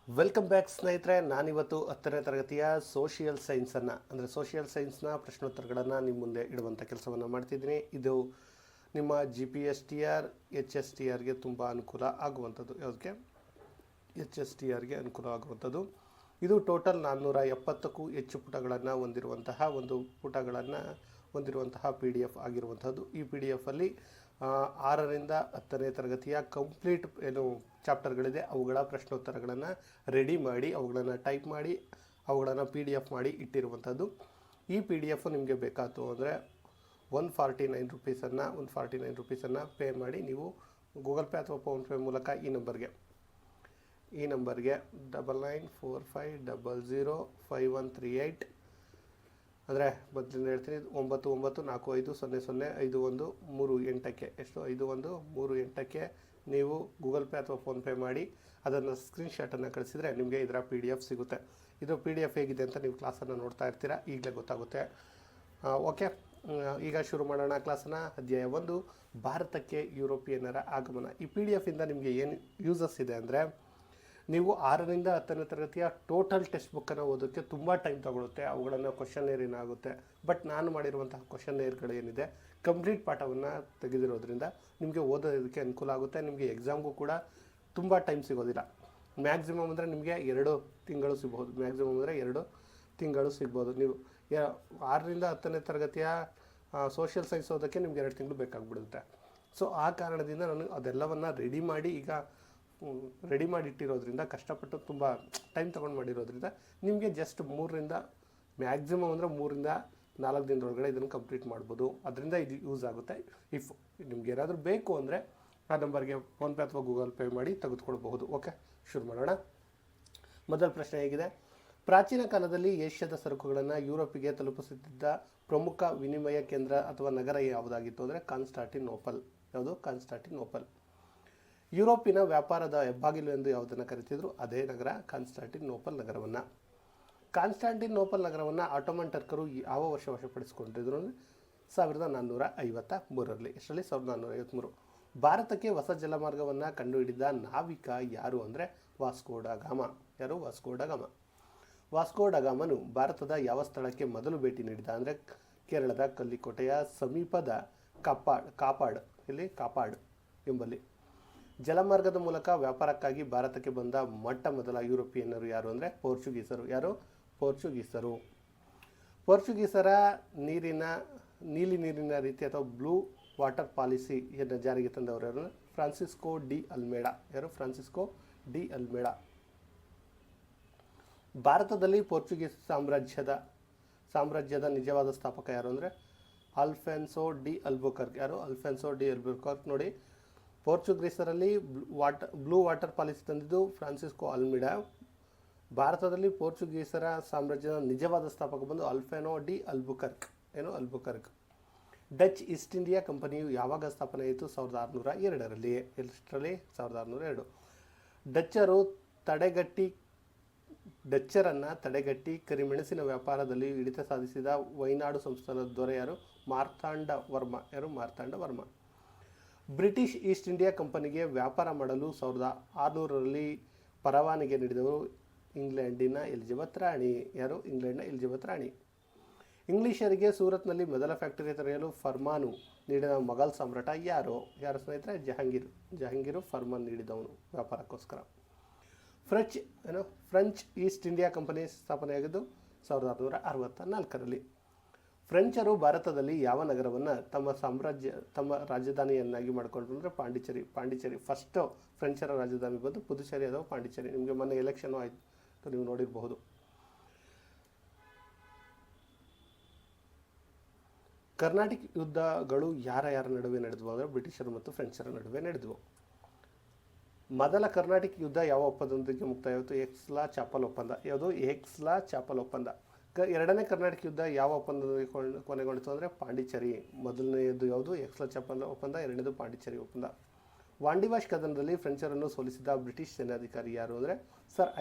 Welcome back ಸ್ನೇಹಿತರೆ. ನಾನಿವತ್ತು 10ನೇ ತರಗತಿಯ ಸೋಷಿಯಲ್ ಸೈನ್ಸ್ನ ಪ್ರಶ್ನೋತ್ತರಗಳನ್ನು ನಿಮ್ಮ ಮುಂದೆ ಇಡುವಂಥ ಕೆಲಸವನ್ನು ಮಾಡ್ತಿದ್ದೀನಿ. ಇದು ನಿಮ್ಮ GPSTR HSTRಗೆ ತುಂಬ ಅನುಕೂಲ ಆಗುವಂಥದ್ದು. ಯಾವುದಕ್ಕೆ? HSTRಗೆ ಅನುಕೂಲ ಆಗುವಂಥದ್ದು. ಇದು ಟೋಟಲ್ 470ಕ್ಕೂ ಹೆಚ್ಚು ಪುಟಗಳನ್ನು ಹೊಂದಿರುವಂತಹ PDF ಆಗಿರುವಂಥದ್ದು. ಈ PDF ಅಲ್ಲಿ 6ರಿಂದ 10ನೇ ತರಗತಿಯ ಕಂಪ್ಲೀಟ್ ಚಾಪ್ಟರ್ಗಳಿದೆ, ಅವುಗಳ ಪ್ರಶ್ನೋತ್ತರಗಳನ್ನು ರೆಡಿ ಮಾಡಿ, ಅವುಗಳನ್ನು ಟೈಪ್ ಮಾಡಿ, ಅವುಗಳನ್ನು PDF ಮಾಡಿ ಇಟ್ಟಿರುವಂಥದ್ದು. ಈ PDF ನಿಮಗೆ ಬೇಕಾಯ್ತು ಅಂದರೆ 149 ರುಪೀಸನ್ನು ಪೇ ಮಾಡಿ ನೀವು ಗೂಗಲ್ ಪೇ ಅಥವಾ ಫೋನ್ಪೇ ಮೂಲಕ ಈ ನಂಬರ್ಗೆ 9945005138 ಅಂದರೆ ಮೊದಲಿಂದ ಹೇಳ್ತೀನಿ 9945005138ಕ್ಕೆ ಎಷ್ಟು 5138ಕ್ಕೆ ನೀವು ಗೂಗಲ್ ಪೇ ಅಥವಾ ಫೋನ್ಪೇ ಮಾಡಿ ಅದನ್ನು ಸ್ಕ್ರೀನ್ಶಾಟನ್ನು ಕಳಿಸಿದರೆ ನಿಮಗೆ ಇದರ PDF ಸಿಗುತ್ತೆ. ಇದು PDF ಹೇಗಿದೆ ಅಂತ ನೀವು ಕ್ಲಾಸನ್ನು ನೋಡ್ತಾ ಇರ್ತೀರಾ, ಈಗಲೇ ಗೊತ್ತಾಗುತ್ತೆ. ಓಕೆ, ಈಗ ಶುರು ಮಾಡೋಣ ಕ್ಲಾಸನ್ನು. ಅಧ್ಯಾಯ 1, ಭಾರತಕ್ಕೆ ಯುರೋಪಿಯನ್ನರ ಆಗಮನ. ಈ PDF ಇಂದ ನಿಮಗೆ ಏನು ಯೂಸಸ್ ಇದೆ ಅಂದರೆ, ನೀವು 6ರಿಂದ 10ನೇ ತರಗತಿಯ ಟೋಟಲ್ ಟೆಕ್ಸ್ಟ್ ಬುಕ್ಕನ್ನು ಓದೋಕ್ಕೆ ತುಂಬ ಟೈಮ್ ತಗೊಳುತ್ತೆ. ಅವುಗಳನ್ನು ಕ್ವಶನ್ನೇರ್ ಏನಾಗುತ್ತೆ, ಬಟ್ ನಾನು ಮಾಡಿರುವಂತಹ ಕ್ವಶನ್ನೇರ್ಗಳು ಏನಿದೆ ಕಂಪ್ಲೀಟ್ ಪಾಠವನ್ನು ತೆಗೆದಿರೋದ್ರಿಂದ ನಿಮಗೆ ಓದೋದಕ್ಕೆ ಅನುಕೂಲ ಆಗುತ್ತೆ. ನಿಮಗೆ ಎಕ್ಸಾಮ್ಗೂ ಕೂಡ ತುಂಬ ಟೈಮ್ ಸಿಗೋದಿಲ್ಲ. ಮ್ಯಾಕ್ಸಿಮಮ್ ಅಂದರೆ ನಿಮಗೆ 2 ತಿಂಗಳು ಸಿಗ್ಬೋದು. ನೀವು 6ರಿಂದ 10ನೇ ತರಗತಿಯ ಸೋಷಿಯಲ್ ಸೈನ್ಸ್ ಓದೋಕ್ಕೆ ನಿಮ್ಗೆ 2 ತಿಂಗಳು ಬೇಕಾಗ್ಬಿಡುತ್ತೆ. ಸೊ ಆ ಕಾರಣದಿಂದ ನಾನು ಅದೆಲ್ಲವನ್ನು ರೆಡಿ ಮಾಡಿ ಇಟ್ಟಿರೋದ್ರಿಂದ, ಕಷ್ಟಪಟ್ಟು ತುಂಬ ಟೈಮ್ ತೊಗೊಂಡು ಮಾಡಿರೋದ್ರಿಂದ ನಿಮಗೆ ಜಸ್ಟ್ 3ರಿಂದ 4 ದಿನದೊಳಗಡೆ ಇದನ್ನು ಕಂಪ್ಲೀಟ್ ಮಾಡ್ಬೋದು. ಅದರಿಂದ ಇದು ಯೂಸ್ ಆಗುತ್ತೆ. ಇಫ್ ನಿಮ್ಗೆ ಏನಾದರೂ ಬೇಕು ಅಂದರೆ ಆ ನಂಬರ್ಗೆ ಫೋನ್ಪೇ ಅಥವಾ ಗೂಗಲ್ ಪೇ ಮಾಡಿ ತೆಗೆದುಕೊಳ್ಬಹುದು. ಓಕೆ, ಶುರು ಮಾಡೋಣ. ಮೊದಲ ಪ್ರಶ್ನೆ ಹೇಗಿದೆ: ಪ್ರಾಚೀನ ಕಾಲದಲ್ಲಿ ಏಷ್ಯಾದ ಸರಕುಗಳನ್ನು ಯುರೋಪಿಗೆ ತಲುಪಿಸುತ್ತಿದ್ದ ಪ್ರಮುಖ ವಿನಿಮಯ ಕೇಂದ್ರ ಅಥವಾ ನಗರ ಯಾವುದಾಗಿತ್ತು ಅಂದರೆ ಕಾನ್ಸ್ಟಾಂಟಿನೋಪಲ್. ಯಾವುದು? ಕಾನ್ಸ್ಟಾಂಟಿನೋಪಲ್. ಯುರೋಪಿನ ವ್ಯಾಪಾರದ ಹೆಬ್ಬಾಗಿಲು ಎಂದು ಯಾವುದನ್ನು ಕರೀತಿದ್ರು? ಅದೇ ನಗರ ಕಾನ್ಸ್ಟಾಂಟಿನೋಪಲ್ ನಗರವನ್ನು. ಕಾನ್ಸ್ಟಾಂಟಿನೋಪಲ್ ನಗರವನ್ನು ಆಟೋಮನ್ ಟರ್ಕರು ಯಾವ ವರ್ಷ ವಶಪಡಿಸಿಕೊಂಡಿದ್ರು ಅಂದರೆ 1453ರಲ್ಲಿ. ಎಷ್ಟರಲ್ಲಿ? 1453. ಭಾರತಕ್ಕೆ ಹೊಸ ಜಲಮಾರ್ಗವನ್ನು ಕಂಡುಹಿಡಿದ ನಾವಿಕ ಯಾರು ಅಂದರೆ ವಾಸ್ಕೋ ಡ ಗಾಮ. ಯಾರು? ವಾಸ್ಕೋ ಡ ಗಾಮ. ವಾಸ್ಕೋ ಡ ಗಾಮನು ಭಾರತದ ಯಾವ ಸ್ಥಳಕ್ಕೆ ಮೊದಲು ಭೇಟಿ ನೀಡಿದ ಅಂದರೆ ಕೇರಳದ ಕಲ್ಲಿಕೋಟೆಯ ಸಮೀಪದ ಕಾಪಾಡ್ ಎಂಬಲ್ಲಿ. ಜಲಮಾರ್ಗದ ಮೂಲಕ ವ್ಯಾಪಾರಕ್ಕಾಗಿ ಭಾರತಕ್ಕೆ ಬಂದ ಮೊದಲ ಯುರೋಪಿಯನ್ನರು ಯಾರು ಅಂದರೆ ಪೋರ್ಚುಗೀಸರು. ಯಾರು? ಪೋರ್ಚುಗೀಸರು. ಪೋರ್ಚುಗೀಸರ ನೀಲಿ ನೀರಿನ ರೀತಿ ಅಥವಾ ಬ್ಲೂ ವಾಟರ್ ಪಾಲಿಸಿಯನ್ನು ಜಾರಿಗೆ ತಂದವರು ಯಾರು? Francisco de Almeida. ಯಾರು? Francisco de Almeida. ಭಾರತದಲ್ಲಿ ಪೋರ್ಚುಗೀಸ್ ಸಾಮ್ರಾಜ್ಯದ ನಿಜವಾದ ಸ್ಥಾಪಕ ಯಾರು ಅಂದರೆ ಅಲ್ಫೆನ್ಸೋ ಡಿ ಅಲ್ಬುಕರ್ಕ್. ಯಾರು? Alphonso D Albuquerque. ನೋಡಿ, ಪೋರ್ಚುಗೀಸರಲ್ಲಿ ಬ್ಲೂ ವಾಟರ್ ಪಾಲಿಸಿ ತಂದಿದ್ದು ಫ್ರಾನ್ಸಿಸ್ಕೋ ಅಲ್ಮಿಡಾ. ಭಾರತದಲ್ಲಿ ಪೋರ್ಚುಗೀಸರ ಸಾಮ್ರಾಜ್ಯದ ನಿಜವಾದ ಸ್ಥಾಪಕ ಬಂದು ಅಲ್ಫೆನೋ ಡಿ ಅಲ್ಬುಕರ್ಕ್. ಏನು? ಅಲ್ಬುಕರ್ಕ್. ಡಚ್ ಈಸ್ಟ್ ಇಂಡಿಯಾ ಕಂಪನಿಯು ಯಾವಾಗ ಸ್ಥಾಪನೆ ಆಯಿತು? 1602ರಲ್ಲಿ. ಎಷ್ಟರಲ್ಲಿ? 1602. ಡಚ್ಚರನ್ನು ತಡೆಗಟ್ಟಿ ಕರಿಮೆಣಸಿನ ವ್ಯಾಪಾರದಲ್ಲಿ ಹಿಡಿತ ಸಾಧಿಸಿದ ವೈನಾಡು ಸಂಸ್ಥಾನದ ದೊರೆ ಯಾರು? ಮಾರ್ತಾಂಡ ವರ್ಮ. ಯಾರು? ಮಾರ್ತಾಂಡ ವರ್ಮ. ಬ್ರಿಟಿಷ್ ಈಸ್ಟ್ ಇಂಡಿಯಾ ಕಂಪನಿಗೆ ವ್ಯಾಪಾರ ಮಾಡಲು 1600ರಲ್ಲಿ ಪರವಾನಗಿ ನೀಡಿದವರು ಇಂಗ್ಲೆಂಡಿನ ಎಲಿಜಬೆತ್ ರಾಣಿ. ಯಾರು? ಇಂಗ್ಲೆಂಡ್ನ ಎಲಿಜಬೆತ್ ರಾಣಿ. ಇಂಗ್ಲಿಷರಿಗೆ ಸೂರತ್ನಲ್ಲಿ ಮೊದಲ ಫ್ಯಾಕ್ಟರಿ ತೆರೆಯಲು ಫರ್ಮಾನು ನೀಡಿದ ಮೊಘಲ್ ಸಾಮ್ರಾಟ ಯಾರು ಸ್ನೇಹಿತರೆ? ಜಹಾಂಗೀರು ಫರ್ಮಾನ್ ನೀಡಿದವನು ವ್ಯಾಪಾರಕ್ಕೋಸ್ಕರ. ಫ್ರೆಂಚ್ ಈಸ್ಟ್ ಇಂಡಿಯಾ ಕಂಪನಿ ಸ್ಥಾಪನೆಯಾಗಿದ್ದು 1664ರಲ್ಲಿ. ಫ್ರೆಂಚರು ಭಾರತದಲ್ಲಿ ಯಾವ ನಗರವನ್ನು ತಮ್ಮ ರಾಜಧಾನಿಯನ್ನಾಗಿ ಮಾಡಿಕೊಂಡ್ರು ಅಂದರೆ ಪಾಂಡಿಚೇರಿ. ಫಸ್ಟು ಫ್ರೆಂಚರ ರಾಜಧಾನಿ ಬಂದು ಪುದುಚೇರಿ ಅಥವಾ ಪಾಂಡಿಚೇರಿ. ನಿಮಗೆ ಮೊನ್ನೆ ಎಲೆಕ್ಷನ್ ಆಯಿತು, ನೀವು ನೋಡಿರಬಹುದು. ಕರ್ನಾಟಕ ಯುದ್ಧಗಳು ಯಾರ ನಡುವೆ ನಡೆದವು ಅಂದರೆ ಬ್ರಿಟಿಷರು ಮತ್ತು ಫ್ರೆಂಚರ ನಡುವೆ ನಡೆದವು. ಮೊದಲ ಕರ್ನಾಟಕ ಯುದ್ಧ ಯಾವ ಒಪ್ಪಂದದೊಂದಿಗೆ ಮುಕ್ತಾಯವಾಯಿತು? ಎಕ್ಸ್ಲಾ ಚಾಪಲ್ ಒಪ್ಪಂದ. ಯಾವುದು? ಎಕ್ಸ್ಲಾ ಚಾಪಲ್ ಒಪ್ಪಂದ. ಎರಡನೇ ಕರ್ನಾಟಕ ಯುದ್ಧ ಯಾವ ಒಪ್ಪಂದದಲ್ಲಿ ಕೊನೆಗೊಂಡಿತು ಅಂದರೆ ಪಾಂಡಿಚೇರಿ. ಮೊದಲನೆಯದು ಯಾವುದು? ಎಕ್ಸ್ಲಾ ಚಾಪಲ್ ಒಪ್ಪಂದ. ಎರಡನೇದು ಪಾಂಡಿಚೇರಿ ಒಪ್ಪಂದ. ವಾಂಡಿವಾಶ್ ಕದನದಲ್ಲಿ ಫ್ರೆಂಚರನ್ನು ಸೋಲಿಸಿದ ಬ್ರಿಟಿಷ್ ಸೇನಾಧಿಕಾರಿ ಯಾರು ಅಂದರೆ ಸರ್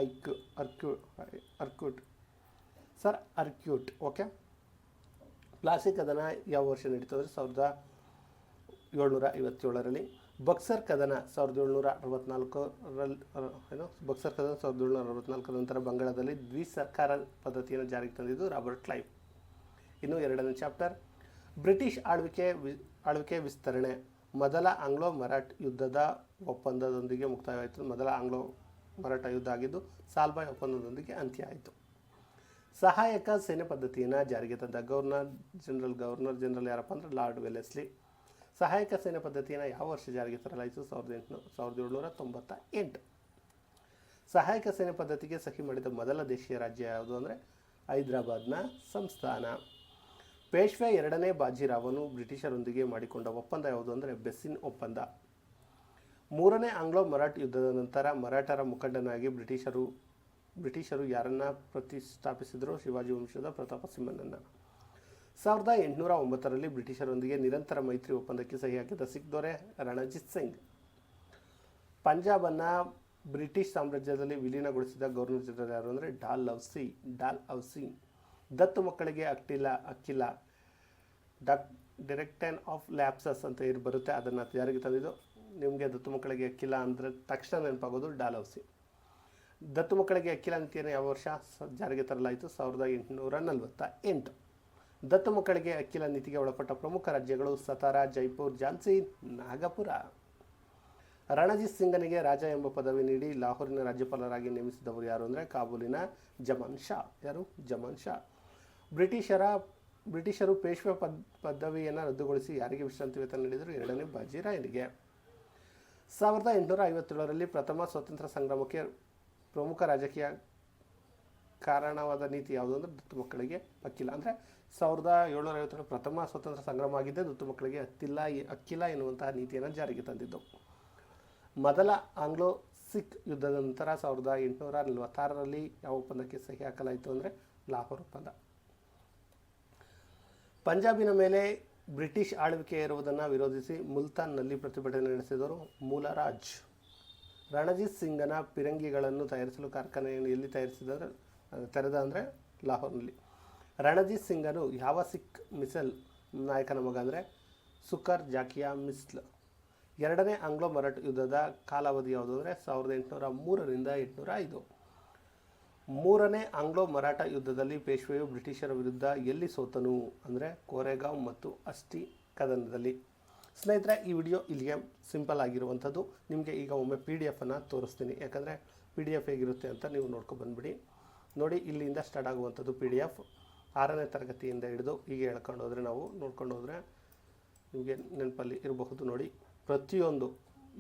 ಅರ್ಕ್ಯೂಟ್. ಓಕೆ. ಪ್ಲಾಸಿ ಕದನ ಯಾವ ವರ್ಷ ನಡೀತು ಅಂದರೆ 1757ರಲ್ಲಿ. ಬಕ್ಸರ್ ಕದನ 1764ರಲ್ಲಿ ಬಕ್ಸರ್ ಕದನ 1764 ನಂತರ ಬಂಗಾಳದಲ್ಲಿ ದ್ವಿಸರ್ಕಾರ ಪದ್ಧತಿಯನ್ನು ಜಾರಿಗೆ ತಂದಿದ್ದು ರಾಬರ್ಟ್ ಕ್ಲೈವ್. ಇನ್ನು ಎರಡನೇ ಚಾಪ್ಟರ್ ಬ್ರಿಟಿಷ್ ಆಳ್ವಿಕೆ ವಿಸ್ತರಣೆ. ಮೊದಲ ಆಂಗ್ಲೋ ಮರಾಠ ಯುದ್ಧದ ಒಪ್ಪಂದದೊಂದಿಗೆ ಮುಕ್ತಾಯವಾಯಿತು. ಮೊದಲ ಆಂಗ್ಲೋ ಮರಾಠ ಯುದ್ಧ ಆಗಿದ್ದು ಸಾಲ್ಬಾಯ್ ಒಪ್ಪಂದದೊಂದಿಗೆ ಅಂತ್ಯ ಆಯಿತು. ಸಹಾಯಕ ಸೇನೆ ಪದ್ಧತಿಯನ್ನು ಜಾರಿಗೆ ತಂದ ಗವರ್ನರ್ ಜನರಲ್ ಯಾರಪ್ಪ ಅಂದರೆ ಲಾರ್ಡ್ ವೆಲ್ಲೆಸ್ಲಿ. ಸಹಾಯಕ ಸೇನೆ ಪದ್ಧತಿಯನ್ನು ಯಾವ ವರ್ಷ ಜಾರಿಗೆ ತರಲಾಯಿತು? 1798. ಸಹಾಯಕ ಸೇನೆ ಪದ್ಧತಿಗೆ ಸಹಿ ಮಾಡಿದ ಮೊದಲ ದೇಶೀಯ ರಾಜ್ಯ ಯಾವುದು ಅಂದರೆ ಹೈದರಾಬಾದ್ನ ಸಂಸ್ಥಾನ. ಪೇಶ್ವೆ ಎರಡನೇ ಬಾಜಿರಾವನು ಬ್ರಿಟಿಷರೊಂದಿಗೆ ಮಾಡಿಕೊಂಡ ಒಪ್ಪಂದ ಯಾವುದು ಅಂದರೆ ಬೆಸ್ಸಿನ್ ಒಪ್ಪಂದ. ಮೂರನೇ ಆಂಗ್ಲೋ ಮರಾಠ ಯುದ್ಧದ ನಂತರ ಮರಾಠರ ಮುಖಂಡನಾಗಿ ಬ್ರಿಟಿಷರು ಯಾರನ್ನ ಪ್ರತಿಷ್ಠಾಪಿಸಿದರು? ಶಿವಾಜಿ ವಂಶದ ಪ್ರತಾಪ ಸಿಂಹನನ್ನು. 1809ರಲ್ಲಿ ಬ್ರಿಟಿಷರೊಂದಿಗೆ ನಿರಂತರ ಮೈತ್ರಿ ಒಪ್ಪಂದಕ್ಕೆ ಸಹಿ ಹಾಕಿದ ಸಿಖ್ ದೊರೆ ರಣಜಿತ್ ಸಿಂಗ್. ಪಂಜಾಬನ್ನು ಬ್ರಿಟಿಷ್ ಸಾಮ್ರಾಜ್ಯದಲ್ಲಿ ವಿಲೀನಗೊಳಿಸಿದ ಗವರ್ನರ್ ಜನರಲ್ ಯಾರು ಅಂದರೆ ಡಾಲ್ ಹೌಸಿ. ದತ್ತು ಮಕ್ಕಳಿಗೆ ಅಕ್ಕಿಲ ಡೈರೆಕ್ಟೈನ್ ಆಫ್ ಲ್ಯಾಪ್ಸಸ್ ಅಂತ ಬರುತ್ತೆ, ಅದನ್ನು ಜಾರಿಗೆ ತಂದಿದ್ದು. ನಿಮಗೆ ದತ್ತು ಮಕ್ಕಳಿಗೆ ಅಕ್ಕಿಲ ಅಂದರೆ ತಕ್ಷಣ ನೆನಪಾಗೋದು ಡಾಲ್ ಹೌಸಿ. ದತ್ತು ಮಕ್ಕಳಿಗೆ ಅಕ್ಕಿಲ ನೀತಿಯನ್ನು ಯಾವ ವರ್ಷ ಜಾರಿಗೆ ತರಲಾಯಿತು? 1848. ದತ್ತು ಮಕ್ಕಳಿಗೆ ಅಕ್ಕಿಲ ನೀತಿಗೆ ಒಳಪಟ್ಟ ಪ್ರಮುಖ ರಾಜ್ಯಗಳು ಸತಾರಾ, ಜೈಪುರ್, ಝಾನ್ಸಿ, ನಾಗಪುರ. ರಣಜಿತ್ ಸಿಂಗನಿಗೆ ರಾಜ ಎಂಬ ಪದವಿ ನೀಡಿ ಲಾಹೋರಿನ ರಾಜ್ಯಪಾಲರಾಗಿ ನೇಮಿಸಿದವರು ಯಾರು ಅಂದರೆ ಕಾಬೂಲಿನ ಜಮಾನ್ ಶಾ. ಯಾರು? ಜಮಾನ್ ಶಾ. ಬ್ರಿಟಿಷರು ಪೇಶ್ವೆ ಪದವಿಯನ್ನು ರದ್ದುಗೊಳಿಸಿ ಯಾರಿಗೆ ವಿಶ್ರಾಂತಿ ವೇತನ ನೀಡಿದರು? ಎರಡನೇ ಬಾಜಿರಾಯನಿಗೆ. 1857ರಲ್ಲಿ ಪ್ರಥಮ ಸ್ವಾತಂತ್ರ್ಯ ಸಂಗ್ರಾಮಕ್ಕೆ ಪ್ರಮುಖ ರಾಜಕೀಯ ಕಾರಣವಾದ ನೀತಿ ಯಾವುದು ಅಂದರೆ ದತ್ತು ಮಕ್ಕಳಿಗೆ ಅಕ್ಕಿಲ. ಅಂದರೆ 1757 ಪ್ರಥಮ ಸ್ವಾತಂತ್ರ್ಯ ಸಂಗ್ರಾಮ ಆಗಿದ್ದೇ ದತ್ತು ಮಕ್ಕಳಿಗೆ ಅಕ್ಕಿಲ ಎನ್ನುವಂತಹ ನೀತಿಯನ್ನು ಜಾರಿಗೆ ತಂದಿದ್ದು. ಮೊದಲ ಆಂಗ್ಲೋ ಸಿಖ್ ಯುದ್ಧದ ನಂತರ 1846ರಲ್ಲಿ ಯಾವ ಒಪ್ಪಂದಕ್ಕೆ ಸಹಿ ಹಾಕಲಾಯಿತು ಅಂದರೆ ಲಾಹೋರ್ ಒಪ್ಪಂದ. ಪಂಜಾಬಿನ ಮೇಲೆ ಬ್ರಿಟಿಷ್ ಆಳ್ವಿಕೆ ಇರುವುದನ್ನು ವಿರೋಧಿಸಿ ಮುಲ್ತಾನ್ನಲ್ಲಿ ಪ್ರತಿಭಟನೆ ನಡೆಸಿದವರು ಮೂಲರಾಜ್. ರಣಜಿತ್ ಸಿಂಗನ ಪಿರಂಗಿಗಳನ್ನು ತಯಾರಿಸಲು ಕಾರ್ಖಾನೆಯನ್ನು ಎಲ್ಲಿ ತೆರೆದ ಅಂದರೆ ಲಾಹೋರ್ನಲ್ಲಿ. ರಣಜಿತ್ ಸಿಂಗನು ಯಾವ ಸಿಖ್ ಮಿಸಲ್ ನಾಯಕನ ಮಗ ಅಂದರೆ ಸುಕರ್ ಜಾಕಿಯಾ ಮಿಸ್ಲ್. ಎರಡನೇ ಆಂಗ್ಲೋ ಮರಾಠ ಯುದ್ಧದ ಕಾಲಾವಧಿ ಯಾವುದು ಅಂದರೆ 1803ರಿಂದ 1805. ಮೂರನೇ ಆಂಗ್ಲೋ ಮರಾಠ ಯುದ್ಧದಲ್ಲಿ ಪೇಶ್ವೆಯು ಬ್ರಿಟಿಷರ ವಿರುದ್ಧ ಎಲ್ಲಿ ಸೋತನು ಅಂದರೆ ಕೋರೆಗಾಂವ್ ಮತ್ತು ಅಸ್ಟಿ ಕದನದಲ್ಲಿ. ಸ್ನೇಹಿತರೆ, ಈ ವಿಡಿಯೋ ಇಲ್ಲಿಗೆ ಸಿಂಪಲ್ ಆಗಿರುವಂಥದ್ದು. ನಿಮಗೆ ಈಗ ಒಮ್ಮೆ PDF ಅನ್ನು ತೋರಿಸ್ತೀನಿ, ಯಾಕಂದರೆ PDF ಹೇಗಿರುತ್ತೆ ಅಂತ ನೀವು ನೋಡ್ಕೊಂಡು ಬಂದುಬಿಡಿ. ನೋಡಿ, ಇಲ್ಲಿಂದ ಸ್ಟಾರ್ಟ್ ಆಗುವಂಥದ್ದು PDF 6ನೇ ತರಗತಿಯಿಂದ ಹಿಡಿದು ಹೀಗೆ ಹೇಳ್ಕೊಂಡು ಹೋದರೆ ನಾವು ನೋಡ್ಕೊಂಡು ಹೋದರೆ ನಿಮಗೆ ನೆನಪಲ್ಲಿ ಇರಬಹುದು. ನೋಡಿ, ಪ್ರತಿಯೊಂದು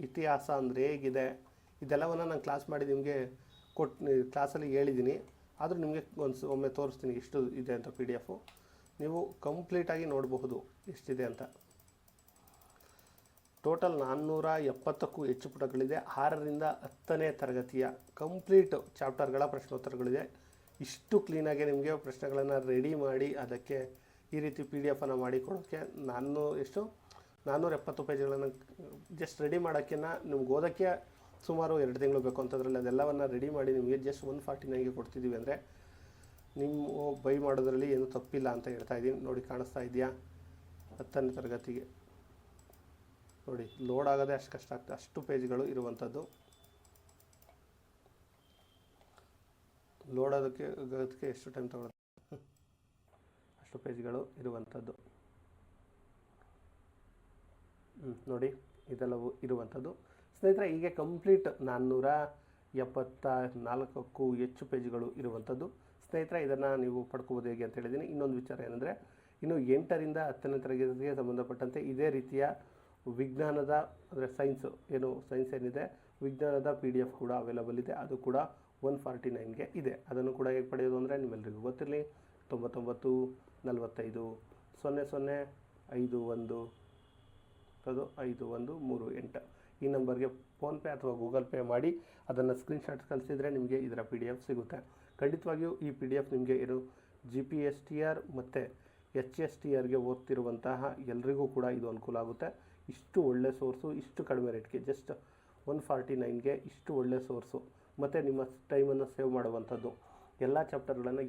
ಇತಿಹಾಸ ಅಂದರೆ ಹೇಗಿದೆ ಇದೆಲ್ಲವನ್ನು ನಾನು ಕ್ಲಾಸ್ ಮಾಡಿ ನಿಮಗೆ ಕ್ಲಾಸಲ್ಲಿ ಹೇಳಿದ್ದೀನಿ. ಆದರೂ ನಿಮಗೆ ಒಮ್ಮೆ ತೋರಿಸ್ತೀನಿ ಎಷ್ಟು ಇದೆ ಅಂತ PDF. ನೀವು ಕಂಪ್ಲೀಟಾಗಿ ನೋಡಬಹುದು ಎಷ್ಟಿದೆ ಅಂತ. ಟೋಟಲ್ 470ಕ್ಕೂ ಹೆಚ್ಚು ಪುಟಗಳಿದೆ. 6ರಿಂದ 10ನೇ ತರಗತಿಯ ಕಂಪ್ಲೀಟ್ ಚಾಪ್ಟರ್ಗಳ ಪ್ರಶ್ನೋತ್ತರಗಳಿದೆ. ಇಷ್ಟು ಕ್ಲೀನಾಗಿ ನಿಮಗೆ ಪ್ರಶ್ನೆಗಳನ್ನು ರೆಡಿ ಮಾಡಿ ಅದಕ್ಕೆ ಈ ರೀತಿ PDF ಅನ್ನು ಮಾಡಿಕೊಡೋಕ್ಕೆ 470 ಪೇಜ್ಗಳನ್ನು ಜಸ್ಟ್ ರೆಡಿ ಮಾಡೋಕ್ಕಿಂತ ನಿಮ್ಗೆ ಓದೋಕ್ಕೆ ಸುಮಾರು 2 ತಿಂಗಳು ಬೇಕು ಅಂತಂದ್ರಲ್ಲಿ ಅದೆಲ್ಲವನ್ನು ರೆಡಿ ಮಾಡಿ ನಿಮಗೆ ಜಸ್ಟ್ 149ಗೆ ಕೊಡ್ತಿದ್ದೀವಿ ಅಂದರೆ ನೀವು ಬೈ ಮಾಡೋದ್ರಲ್ಲಿ ಏನೂ ತಪ್ಪಿಲ್ಲ ಅಂತ ಹೇಳ್ತಾ ಇದ್ದೀನಿ. ನೋಡಿ, ಕಾಣಿಸ್ತಾ ಇದೆಯಾ? 10ನೇ ತರಗತಿಗೆ ನೋಡಿ, ಲೋಡ್ ಆಗೋದೇ ಅಷ್ಟು ಕಷ್ಟ ಆಗ್ತದೆ. ಅಷ್ಟು ಪೇಜ್ಗಳು ಇರುವಂಥದ್ದು. ಲೋಡ್ ಆಗೋದಕ್ಕೆ ಎಷ್ಟು ಟೈಮ್ ತಗೊಳುತ್ತೆ? ಅಷ್ಟು ಪೇಜ್ಗಳು ಇರುವಂಥದ್ದು. ನೋಡಿ, ಇದೆಲ್ಲವೂ ಇರುವಂಥದ್ದು. ಸ್ನೇಹಿತರೆ, ಹೀಗೆ ಕಂಪ್ಲೀಟ್ 474ಕ್ಕೂ ಹೆಚ್ಚು ಪೇಜ್ಗಳು ಇರುವಂಥದ್ದು. ಸ್ನೇಹಿತರೆ, ಇದನ್ನು ನೀವು ಪಡ್ಕೋಬೋದು ಹೇಗೆ ಅಂತ ಹೇಳಿದ್ದೀನಿ. ಇನ್ನೊಂದು ವಿಚಾರ ಏನಂದರೆ, ಇನ್ನು 8ರಿಂದ 10ನೇ ತರಗತಿಗೆ ಸಂಬಂಧಪಟ್ಟಂತೆ ಇದೇ ರೀತಿಯ ವಿಜ್ಞಾನದ ಅಂದರೆ ಸೈನ್ಸ್ ಏನಿದೆ ವಿಜ್ಞಾನದ PDF ಕೂಡ ಅವೈಲಬಲ್ ಇದೆ. ಅದು ಕೂಡ 149ಗೆ ಇದೆ. ಅದನ್ನು ಕೂಡ ಹೇಗೆ ಪಡೆಯೋದು ಅಂದರೆ ನಿಮ್ಮೆಲ್ಲರಿಗೂ ಗೊತ್ತಿರಲಿ. 99 45 00 51 5138 ಈ ನಂಬರ್ಗೆ ಫೋನ್ಪೇ ಅಥವಾ ಗೂಗಲ್ ಪೇ ಮಾಡಿ ಅದನ್ನು ಸ್ಕ್ರೀನ್ಶಾಟ್ ಕಳಿಸಿದರೆ ನಿಮಗೆ ಇದರ PDF ಸಿಗುತ್ತೆ. ಖಂಡಿತವಾಗಿಯೂ ಈ PDF ನಿಮಗೆ GPSTR ಮತ್ತು HSTRಗೆ ಓದ್ತಿರುವಂತಹ ಎಲ್ರಿಗೂ ಕೂಡ ಇದು ಅನುಕೂಲ ಆಗುತ್ತೆ. ಇಷ್ಟು ಒಳ್ಳೆ ಸೋರ್ಸು, ಇಷ್ಟು ಕಡಿಮೆ ರೇಟ್ಗೆ, ಜಸ್ಟ್ 149ಗೆ ಇಷ್ಟು ಒಳ್ಳೆ ಸೋರ್ಸು ಮತ್ತು ನಿಮ್ಮ ಟೈಮನ್ನು ಸೇವ್ ಮಾಡುವಂಥದ್ದು. ಎಲ್ಲ ಚಾಪ್ಟರ್ಗಳನ್ನು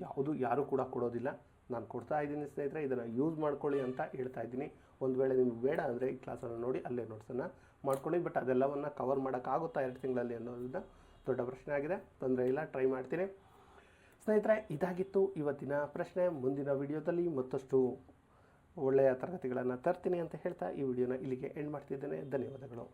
ಯಾರೂ ಕೂಡ ಕೊಡೋದಿಲ್ಲ, ನಾನು ಕೊಡ್ತಾ ಇದ್ದೀನಿ. ಸ್ನೇಹಿತರೆ, ಇದನ್ನು ಯೂಸ್ ಮಾಡ್ಕೊಳ್ಳಿ ಅಂತ ಹೇಳ್ತಾ ಇದ್ದೀನಿ. ಒಂದು ವೇಳೆ ನಿಮ್ಗೆ ಬೇಡ ಅಂದರೆ ಈ ಕ್ಲಾಸನ್ನು ನೋಡಿ ಅಲ್ಲೇ ನೋಟ್ಸನ್ನು ಮಾಡ್ಕೊಳ್ಳಿ. ಬಟ್ ಅದೆಲ್ಲವನ್ನು ಕವರ್ ಮಾಡೋಕ್ಕಾಗುತ್ತಾ 2 ತಿಂಗಳಲ್ಲಿ ಅನ್ನೋದನ್ನ ದೊಡ್ಡ ಪ್ರಶ್ನೆ ಆಗಿದೆ. ತೊಂದರೆ ಇಲ್ಲ, ಟ್ರೈ ಮಾಡ್ತೀನಿ. ಸ್ನೇಹಿತರೆ, ಇದಾಗಿತ್ತು ಇವತ್ತಿನ ಪ್ರಶ್ನೆ. ಮುಂದಿನ ವಿಡಿಯೋದಲ್ಲಿ ಮತ್ತಷ್ಟು ಒಳ್ಳೆಯ ತರಗತಿಗಳನ್ನು ತರ್ತೀನಿ ಅಂತ ಹೇಳ್ತಾ ಈ ವಿಡಿಯೋನ ಇಲ್ಲಿಗೆ ಎಂಡ್ ಮಾಡ್ತಿದ್ದೇನೆ. ಧನ್ಯವಾದಗಳು.